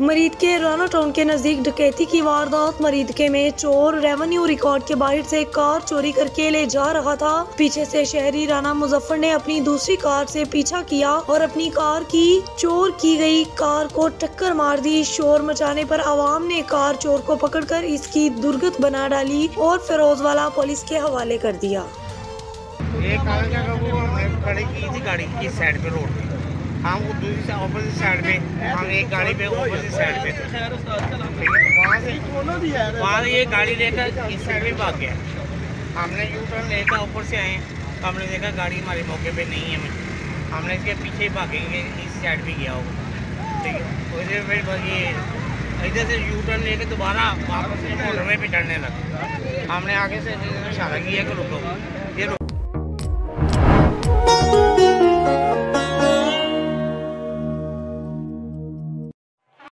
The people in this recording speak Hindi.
मरीद के राना टाउन के नजदीक डकैती की वारदात। मरीदके में चोर रेवेन्यू रिकॉर्ड के बाहर से कार चोरी करके ले जा रहा था। पीछे से शहरी राना मुजफ्फर ने अपनी दूसरी कार से पीछा किया और अपनी कार की चोर की गई कार को टक्कर मार दी। शोर मचाने पर आवाम ने कार चोर को पकड़कर इसकी दुर्गत बना डाली और फिरोजवाला पुलिस के हवाले कर दिया। एक खड़ी की थी गाड़ी इस साइड पे रोड पे, हम वो दूसरी ऑपोजिट साइड पे, हम एक गाड़ी पे ऑपोजिट साइड पे थे। वहाँ से ये गाड़ी लेकर इस साइड में भाग गया। हमने यू टर्न लेकर ऊपर से आए, हमने देखा गाड़ी हमारे मौके पे नहीं है। हमने इसके पीछे भागेंगे, इस साइड भी गया होगा, ठीक है। उससे फिर बस ये इधर से यू टर्न लेकर दोबारा वापस मोटरवे पे चढ़ने लगा। हमने आगे से इशारा किया कि रुको, ये रुको।